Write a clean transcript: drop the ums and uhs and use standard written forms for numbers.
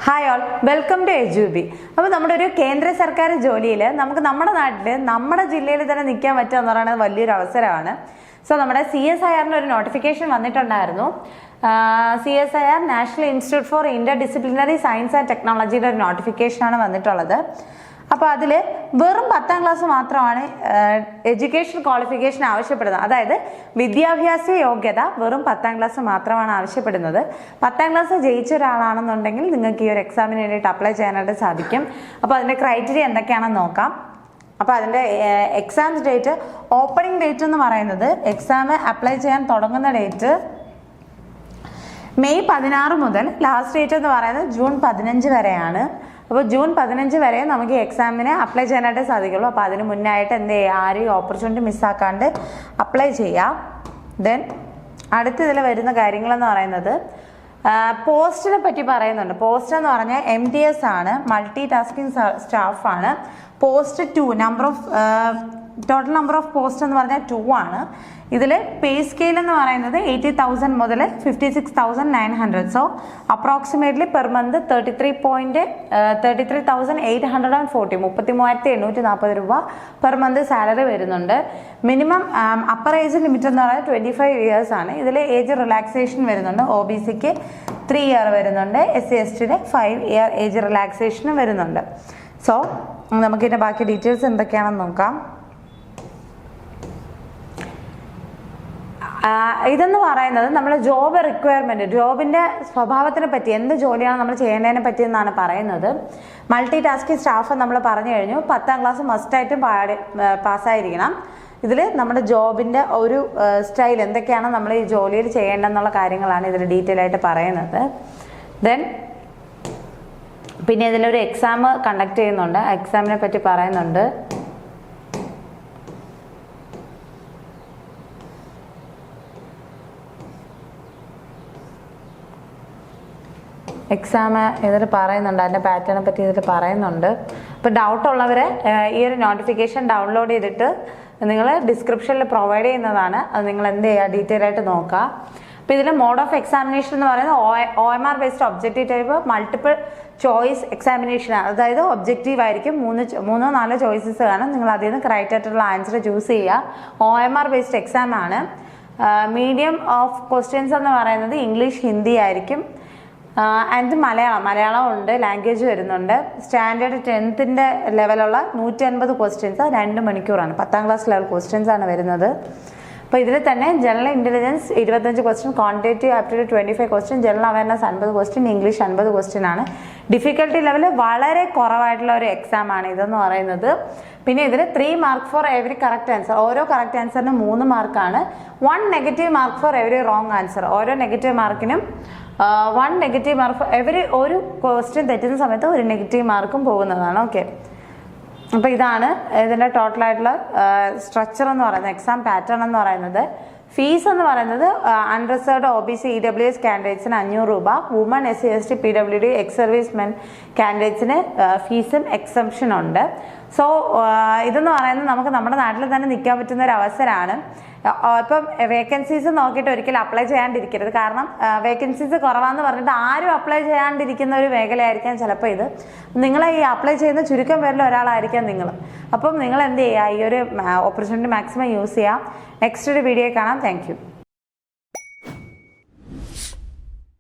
Hi all, welcome to എജുബി. അപ്പോൾ നമ്മുടെ ഒരു കേന്ദ്ര സർക്കാർ ജോലിയിൽ നമുക്ക് നമ്മുടെ നാട്ടിൽ നമ്മുടെ ജില്ലയിൽ തന്നെ നിൽക്കാൻ പറ്റുക എന്ന് പറയുന്നത് വലിയൊരു അവസരമാണ്. സോ നമ്മുടെ CSIR ഒരു നോട്ടിഫിക്കേഷൻ വന്നിട്ടുണ്ടായിരുന്നു. CSIR national institute for inter disciplinary science and ടെക്നോളജിയുടെ ഒരു നോട്ടിഫിക്കേഷനാണ് വന്നിട്ടുള്ളത്. അപ്പോൾ അതിൽ വെറും 10ാം ക്ലാസ് മാത്രമാണ് എഡ്യൂക്കേഷൻ ക്വാളിഫിക്കേഷൻ ആവശ്യപ്പെടുന്നത്. അതായത് വിദ്യാഭ്യാസ യോഗ്യത വെറും 10ാം ക്ലാസ് മാത്രമാണ് ആവശ്യപ്പെടുന്നത്. 10ാം ക്ലാസ് ജയിച്ച ഒരാളാണെന്നുണ്ടെങ്കിൽ നിങ്ങൾക്ക് ഈ ഒരു എക്സാമിന് വേണ്ടിയിട്ട് അപ്ലൈ ചെയ്യാനായിട്ട് സാധിക്കും. അപ്പോൾ അതിൻ്റെ ക്രൈറ്റീരിയ എന്തൊക്കെയാണെന്ന് നോക്കാം. അപ്പോൾ അതിൻ്റെ എക്സാം ഡേറ്റ്, ഓപ്പണിംഗ് ഡേറ്റ് എന്ന് പറയുന്നത് എക്സാം അപ്ലൈ ചെയ്യാൻ തുടങ്ങുന്ന ഡേറ്റ് മെയ് 16 മുതൽ ലാസ്റ്റ് ഡേറ്റ് എന്ന് പറയുന്നത് ജൂൺ 15 വരെയാണ്. അപ്പോൾ ജൂൺ 15 വരെ നമുക്ക് എക്സാമിന് അപ്ലൈ ചെയ്യാനായിട്ട് സാധിക്കുള്ളൂ. അപ്പോൾ അതിന് മുന്നായിട്ട് എന്ത് ചെയ്യുക, ആരും ഓപ്പർച്യൂണിറ്റി മിസ്സാക്കാണ്ട് അപ്ലൈ ചെയ്യാം. ദെൻ അടുത്ത ഇതിൽ വരുന്ന കാര്യങ്ങളെന്ന് പറയുന്നത് പോസ്റ്റിനെ പറ്റി പറയുന്നുണ്ട്. പോസ്റ്റ് എന്ന് പറഞ്ഞാൽ MTS ആണ്, മൾട്ടി ടാസ്കിങ് സ്റ്റാഫാണ്. Post 2, total number of post എന്ന് പറഞ്ഞാൽ 2 ആണ്. ഇതിൽ പേ സ്കെയിൽ എന്ന് പറയുന്നത് 80,000 മുതൽ 56,900. സോ അപ്രോക്സിമേറ്റ്ലി പെർ മന്ത് 33,840 33,840 രൂപ പെർ മന്ത് സാലറി വരുന്നുണ്ട്. മിനിമം അപ്പർ ഏജ് ലിമിറ്റ് എന്ന് പറയുന്നത് 25 ഇയേഴ്സ് ആണ്. ഇതിൽ ഏജ് റിലാക്സേഷൻ വരുന്നുണ്ട്. OBCക്ക് 3 ഇയർ വരുന്നുണ്ട്. SC/STയുടെ 5 ഇയർ ഏജ് റിലാക്സേഷനും വരുന്നുണ്ട്. സോ നമുക്കിതിൻ്റെ ബാക്കി ഡീറ്റെയിൽസ് എന്തൊക്കെയാണെന്ന് നോക്കാം. ഇതെന്ന് പറയുന്നത് നമ്മൾ ജോബ് റിക്വയർമെൻറ്റ്, ജോബിൻ്റെ സ്വഭാവത്തിനെ പറ്റി, എന്ത് ജോലിയാണ് നമ്മൾ ചെയ്യേണ്ടതിനെ പറ്റി എന്നാണ് പറയുന്നത്. മൾട്ടി ടാസ്കിങ് സ്റ്റാഫ് നമ്മൾ പറഞ്ഞു കഴിഞ്ഞു. 10ാം ക്ലാസ് മസ്റ്റായിട്ടും പാസ്സായിരിക്കണം. ഇതിൽ നമ്മുടെ ജോബിൻ്റെ ഒരു സ്റ്റൈൽ, എന്തൊക്കെയാണ് നമ്മൾ ഈ ജോലിയിൽ ചെയ്യേണ്ടതെന്നുള്ള കാര്യങ്ങളാണ് ഇതിൽ ഡീറ്റെയിൽ ആയിട്ട് പറയുന്നത്. ദെൻ പിന്നെ ഇതിലൊരു എക്സാം കണ്ടക്ട് ചെയ്യുന്നുണ്ട്. എക്സാമിനെ പറ്റി പറയുന്നുണ്ട്. എക്സാം ഇതിൽ പറയുന്നുണ്ട്, അതിൻ്റെ പാറ്റേണെ പറ്റി ഇതിൽ പറയുന്നുണ്ട്. അപ്പോൾ ഡൗട്ട് ഉള്ളവർ ഈ ഒരു നോട്ടിഫിക്കേഷൻ ഡൗൺലോഡ് ചെയ്തിട്ട് നിങ്ങൾ ഡിസ്ക്രിപ്ഷനിൽ പ്രൊവൈഡ് ചെയ്യുന്നതാണ്. അത് നിങ്ങൾ എന്ത് ചെയ്യുക, ഡീറ്റെയിൽ ആയിട്ട് നോക്കുക. അപ്പോൾ ഇതിൽ മോഡ് ഓഫ് എക്സാമിനേഷൻ എന്ന് പറയുന്നത് OMR based objective type multiple choice examination. അതായത് ഒബ്ജക്റ്റീവ് ആയിരിക്കും, 3-4 ചോയ്സസ് കാണും. നിങ്ങൾ അതിൽ നിന്ന് കറക്റ്റ് ആയിട്ടുള്ള ആൻസർ ചൂസ് ചെയ്യുക. OMR ബേസ്ഡ് എക്സാം ആണ്. മീഡിയം ഓഫ് ക്വസ്റ്റ്യൻസ് എന്ന് പറയുന്നത് ഇംഗ്ലീഷ്, ഹിന്ദി ആയിരിക്കും. ആൻഡ് മലയാളം ഉണ്ട്, ലാംഗ്വേജ് വരുന്നുണ്ട്. സ്റ്റാൻഡേർഡ് 10th ലെവലുള്ള 150 ക്വസ്റ്റ്യൻസ് 2 മണിക്കൂറാണ്. 10ാം ക്ലാസ് ലെവൽ ക്വസ്റ്റ്യൻസ് ആണ് വരുന്നത്. അപ്പോൾ ഇതിൽ തന്നെ general intelligence 25 question, quantitative aptitude 25 question, general awareness 50 question, English 50 question ആണ്. ഡിഫിക്കൽട്ടി ലെവൽ വളരെ കുറവായിട്ടുള്ള ഒരു എക്സാം ആണ് ഇതെന്ന് പറയുന്നത്. പിന്നെ ഇതിൽ 3 mark for every correct answer. ഓരോ കറക്റ്റ് ആൻസറിന് 3 മാർക്കാണ്. 1 negative mark for every wrong answer. ഓരോ നെഗറ്റീവ് മാർക്കിനും 1 നെഗറ്റീവ് മാർക്ക്. ഒരു ക്വസ്റ്റ്യൻ തെറ്റുന്ന സമയത്ത് 1 നെഗറ്റീവ് മാർക്കും പോകുന്നതാണ്. ഓക്കെ, അപ്പോൾ ഇതാണ് ഇതിൻ്റെ ടോട്ടലായിട്ടുള്ള സ്ട്രക്ചർ എന്ന് പറയുന്നത്. എക്സാം പാറ്റേൺ എന്ന് പറയുന്നത്. ഫീസ് എന്ന് പറയുന്നത് അൺറിസർവ്ഡ് OBC EWS കാൻഡിഡേറ്റ്സിന് 500 രൂപ. Woman, SC/ST, PWD, ex service men കാൻഡിഡേറ്റ്സിന് ഫീസും എക്സംഷൻ ഉണ്ട്. സോ ഇതെന്ന് പറയുന്നത് നമുക്ക് നമ്മുടെ നാട്ടിൽ തന്നെ നിൽക്കാൻ പറ്റുന്ന ഒരു അവസരമാണ്. ഇപ്പം വേക്കൻസീസ് നോക്കിയിട്ട് ഒരിക്കലും അപ്ലൈ ചെയ്യാണ്ടിരിക്കരുത്. കാരണം വേക്കൻസീസ് കുറവാന്ന് പറഞ്ഞിട്ട് ആരും അപ്ലൈ ചെയ്യാണ്ടിരിക്കുന്ന ഒരു മേഖലയായിരിക്കാം ചിലപ്പോൾ ഇത്. നിങ്ങൾ ഈ അപ്ലൈ ചെയ്യുന്ന ചുരുക്കം പേരിൽ ഒരാളായിരിക്കാം നിങ്ങൾ. അപ്പം നിങ്ങൾ എന്ത് ചെയ്യുക, ഈ ഒരു ഓപ്പർച്യൂണിറ്റി മാക്സിമം യൂസ് ചെയ്യുക. നെക്സ്റ്റ് ഒരു വീഡിയോ കാണാം. Thank you.